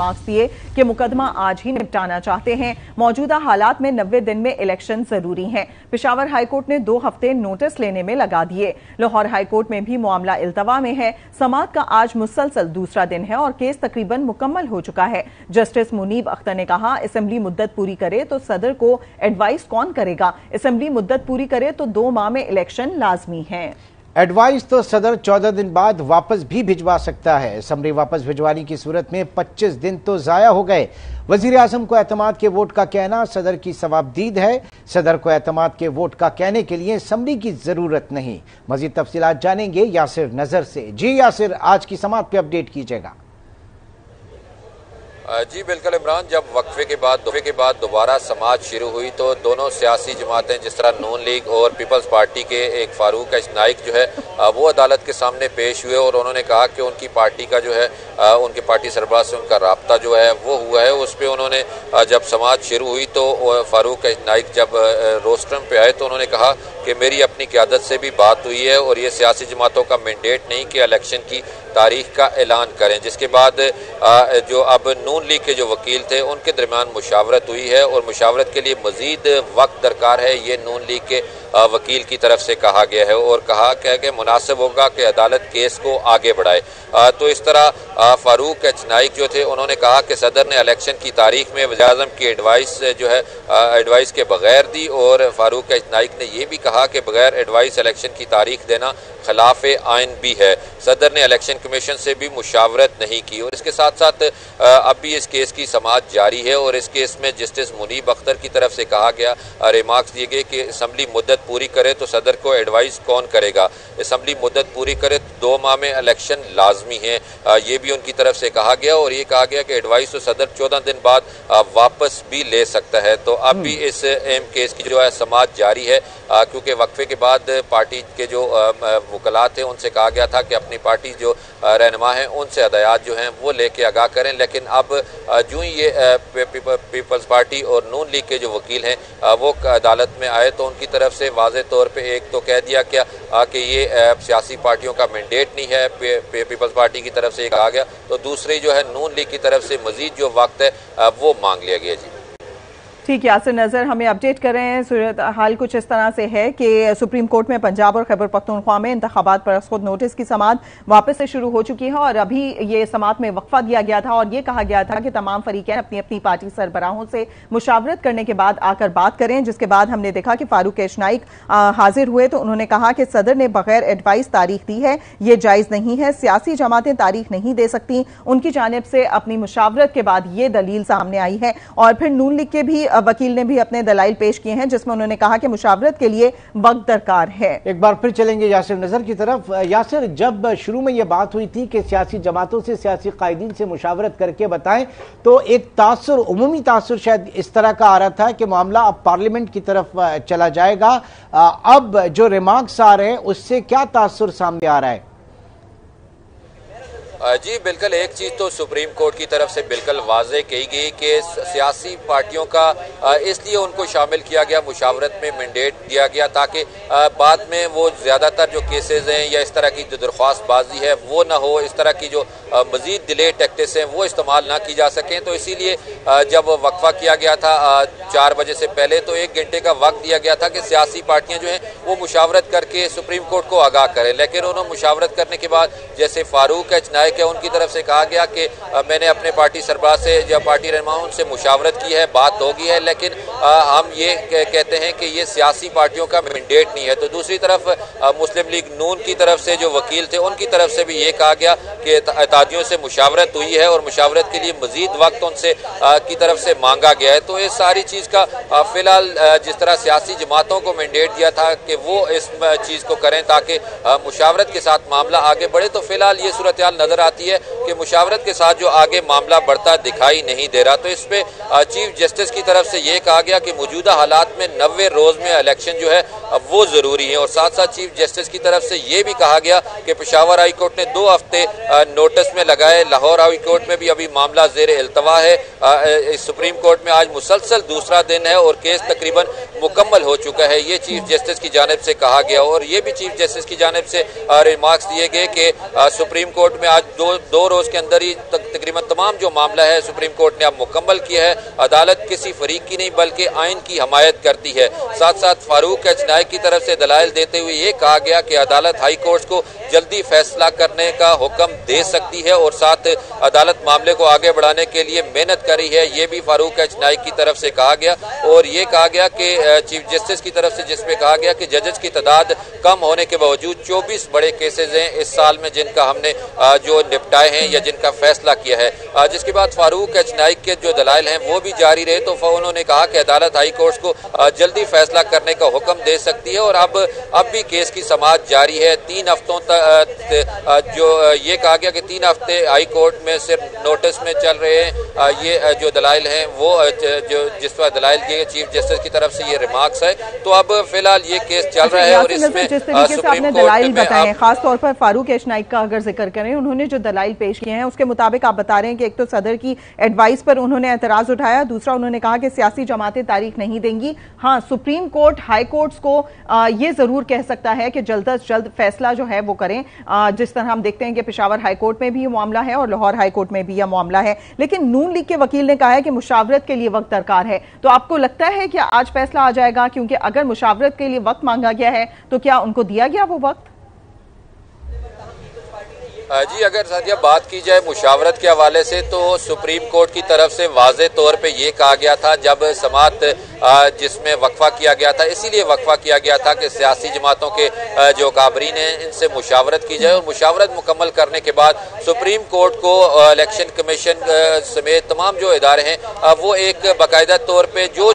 Remarks दिए कि मुकदमा आज ही निपटाना चाहते हैं। मौजूदा हालात में 90 दिन में इलेक्शन जरूरी हैं। पेशावर हाईकोर्ट ने 2 हफ्ते नोटिस लेने में लगा दिए। लाहौर हाईकोर्ट में भी मामला इल्तवा में है। समाअत का आज मुसलसल दूसरा दिन है और केस तकरीबन मुकम्मल हो चुका है। जस्टिस मुनीब अख्तर ने कहा, असेंबली मुद्दत पूरी करे तो सदर को एडवाइस कौन करेगा? असेंबली मुद्दत पूरी करे तो 2 माह में इलेक्शन लाजमी है। एडवाइस तो सदर 14 दिन बाद वापस भी भिजवा सकता है। असम्बली वापस भिजवाने की सूरत में 25 दिन तो जाया हो गए। वजीर आजम को एतमाद के वोट का कहना सदर की सवाबदीद है। सदर को एतमाद के वोट का कहने के लिए असम्बली की जरूरत नहीं। मजीद तफसीलात जानेंगे यासिर नजर से। जी यासिर, आज की समाअत पे अपडेट कीजिएगा। जी बिल्कुल इमरान, जब वक्फे के बाद दोबारा समाअत शुरू हुई तो दोनों सियासी जमातें, जिस तरह नून लीग और पीपल्स पार्टी के एक फारूक नाइक जो है वो अदालत के सामने पेश हुए और उन्होंने कहा कि उनकी पार्टी का जो है उनकी पार्टी सरबराह से उनका राब्ता जो है वो हुआ है। उस पर उन्होंने जब समाअत शुरू हुई तो फारूक नाइक जब रोस्ट्रम पे आए तो उन्होंने कहा कि मेरी अपनी क़यादत से भी बात हुई है और ये सियासी जमातों का मैंडेट नहीं कि इलेक्शन की तारीख का ऐलान करें। जिसके बाद जो अब नून लीग के जो वकील थे उनके दरमियान मुशावरत हुई है और मुशावरत के लिए मजीद वक्त दरकार है, ये नून लीग के वकील की तरफ से कहा गया है और कहा कि मुनासिब होगा कि अदालत केस को आगे बढ़ाए। तो इस तरह फारूक नाइक जो थे उन्होंने कहा कि सदर ने इलेक्शन की तारीख में वज़ीर आज़म की एडवाइस जो है एडवाइस के बगैर दी और फारूक नाइक ने यह भी कहा कि बगैर एडवाइस इलेक्शन की तारीख देना खिलाफ आइन भी है। सदर ने इलेक्शन कमीशन से भी मुशावरत नहीं की और इसके साथ साथ अब भी इस केस की समाअत जारी है और इस केस में जस्टिस मुनीब अख्तर की तरफ से कहा गया, रिमार्क्स दिए गए कि असम्बली मुद्दत पूरी करे तो सदर को एडवाइस कौन करेगा? असम्बली मुद्दत पूरी करे तो 2 माह में इलेक्शन लाजमी है, ये भी उनकी तरफ से कहा गया और ये कहा गया कि एडवाइस तो सदर 14 दिन बाद वापस भी ले सकता है। तो अब भी इस अहम केस की जो है समाअत जारी है क्योंकि वक्फे के बाद पार्टी के जो वकला थे उनसे कहा गया था कि अपनी पार्टी जो रहनुमा हैं उनसे हदायत जो हैं वो लेके आगाह करें। लेकिन अब जो ही ये पीपल्स पार्टी और नून लीग के जो वकील हैं वो अदालत में आए तो उनकी तरफ से वाज़े तौर पे एक तो कह दिया गया कि ये सियासी पार्टियों का मैंडेट नहीं है, पीपल्स पार्टी की तरफ से कहा गया, तो दूसरी जो है नून लीग की तरफ से मजीद जो वक्त है वो मांग लिया गया। जी ठीक, यासिर नजर हमें अपडेट कर रहे हैं। सूरत हाल कुछ इस तरह से है कि सुप्रीम कोर्ट में पंजाब और खैबर पख्तूनख्वा में इंतखाबात पर खुद नोटिस की समाअत वापस से शुरू हो चुकी है और अभी ये समाअत में वक्फा दिया गया था और ये कहा गया था कि तमाम फरीकैन अपनी अपनी पार्टी सरबराहों से मुशावरत करने के बाद आकर बात करें। जिसके बाद हमने देखा कि फारूक नाइक हाजिर हुए तो उन्होंने कहा कि सदर ने बगैर एडवाइस तारीख दी है, ये जायज नहीं है, सियासी जमातें तारीख नहीं दे सकती। उनकी जानिब से अपनी मुशावरत के बाद ये दलील सामने आई है और फिर नून लीग के भी वकील ने भी अपने दलाइल पेश किए हैं जिसमें उन्होंने कहा कि मुशावरत के लिए वक्त दरकार है। एक बार फिर चलेंगे यासिर नजर की तरफ। यासिर, जब शुरू में यह बात हुई थी कि सियासी जमातों से, सियासी कायदीन से मुशावरत करके बताएं तो एक तासुर, उमूमी तासुर शायद इस तरह का आ रहा था कि मामला अब पार्लियामेंट की तरफ चला जाएगा। अब जो रिमार्क्स आ रहे हैं उससे क्या तासुर सामने आ रहा है? जी बिल्कुल, एक चीज़ तो सुप्रीम कोर्ट की तरफ से बिल्कुल वाज़े कही गई कि सियासी पार्टियों का इसलिए उनको शामिल किया गया, मुशावरत में मैंडेट दिया गया ताकि बाद में वो ज़्यादातर जो केसेस हैं या इस तरह की जो दरख्वास्तबाजी है वो ना हो, इस तरह की जो मज़ीद डिले टैक्टिक्स हैं वो इस्तेमाल ना की जा सकें। तो इसीलिए जब वक्फा किया गया था 4 बजे से पहले तो 1 घंटे का वक्त दिया गया था कि सियासी पार्टियाँ जो हैं वो मुशावरत करके सुप्रीम कोर्ट को आगाह करें। लेकिन उन्होंने मुशावरत करने के बाद जैसे फारूक नाइक है उनकी तरफ से कहा गया कि मैंने अपने पार्टी सरबराह से या पार्टी रहनुमाओं से मुशावरत की है, बात होगी है, लेकिन हम ये कहते हैं कि ये सियासी पार्टियों का मैंडेट नहीं है। तो दूसरी तरफ मुस्लिम लीग नून की तरफ से जो वकील थे उनकी तरफ से भी ये कहा गया कि एतराजियों से मुशावरत हुई है और मुशावरत के लिए मजीद वक्त उनसे की तरफ से मांगा गया है। तो इस सारी चीज़ का फिलहाल जिस तरह सियासी जमातों को मैंडेट दिया था कि वो इस चीज़ को करें ताकि मुशावरत के साथ मामला आगे बढ़े, तो फिलहाल ये सूरत हाल नजर आती है कि मुशावरत के साथ जो आगे मामला बढ़ता दिखाई नहीं दे रहा। तो इस पे चीफ जस्टिस की तरफ से ये कहा गया कि मौजूदा हालात में 90 रोज में इलेक्शन जो है वो जरूरी है और साथ साथ चीफ जस्टिस की तरफ से ये भी कहा गया कि पेशावर हाई कोर्ट ने 2 हफ्ते नोटिस में लगाए। लाहौर हाई कोर्ट में भी अभी मामला ज़ेर इल्तवा है। सुप्रीम कोर्ट में आज मुसलसल दूसरा दिन है और केस तकरीबन मुकम्मल हो चुका है, ये चीफ जस्टिस की जानिब से कहा गया। और ये भी चीफ जस्टिस की जानिब से रिमार्क्स दिए गए कि सुप्रीम कोर्ट में आज दो रोज के अंदर ही तकरीबन तमाम जो मामला है सुप्रीम कोर्ट ने अब मुकम्मल किया है। अदालत किसी फरीक की नहीं बल्कि आइन की हमायत करती है। साथ साथ फारूक एच नाइक की तरफ से दलाइल देते हुए ये कहा गया कि अदालत हाई कोर्ट को जल्दी फैसला करने का हुक्म दे सकती है और साथ अदालत मामले को आगे बढ़ाने के लिए मेहनत करी है, ये भी फारूक एच नाइक की तरफ से कहा गया। और ये कहा गया कि चीफ जस्टिस की तरफ से जिसमें कहा गया कि जजेस की तादाद कम होने के बावजूद 24 बड़े केसेज हैं इस साल में जिनका हमने जो निपटाए हैं या जिनका फैसला किया है। जिसके बाद फारूक एच नाइक के जो दलाइल हैं वो भी जारी रहे, तो उन्होंने कहा कि अदालत हाई कोर्ट को जल्दी फैसला करने का हुक्म दे सकती है। और अब भी केस की समाअत जारी है। 3 हफ्तों तक जो ये कहा गया कि 3 हफ्ते हाई कोर्ट में सिर्फ नोटिस में चल रहे हैं। ये जो दलाइल हैं वो जो जिस पर दलाइल दिए चीफ जस्टिस की तरफ से ये रिमार्क्स है, तो अब फिलहाल ये केस चल रहा है। और इसमें जिस तरीके से आपने दलाइल बताए हैं, खासतौर पर फारूक एच नाइक का अगर जिक्र करें, उन्होंने जो दलाइल पेश किए हैं उसके मुताबिक आप बता रहे हैं कि एक तो सदर की एडवाइस पर उन्होंने एतराज उठाया, दूसरा उन्होंने कहा कि सियासी जमातें तारीख नहीं देंगी। हाँ, सुप्रीम कोर्ट हाई कोर्ट्स को ये जरूर कह सकता है कि जल्द अज जल्द फैसला जो है वो करें। जिस तरह हम देखते हैं कि पेशावर हाई कोर्ट में भी ये मामला है और लाहौर हाई कोर्ट में भी यह मामला है। लेकिन नून लीग के वकील ने कहा है कि मुशावरत के लिए वक्त दरकार है। तो आपको लगता है कि आज फैसला आ जाएगा? क्योंकि अगर मुशावरत के लिए वक्त मांगा गया है तो क्या उनको दिया गया वो वक्त? जी, अगर साथिया बात की जाए मुशावरत के हवाले से तो सुप्रीम कोर्ट की तरफ से वाज़े तौर पे ये कहा गया था जब समाअत जिसमें वक्फा किया गया था, इसीलिए वक्फा किया गया था कि सियासी जमातों के जो काबरीन हैं इनसे मुशावरत की जाए और मुशावरत मुकम्मल करने के बाद सुप्रीम कोर्ट को इलेक्शन कमीशन समेत तमाम जो इदारे हैं वो एक बाकायदा तौर पर जो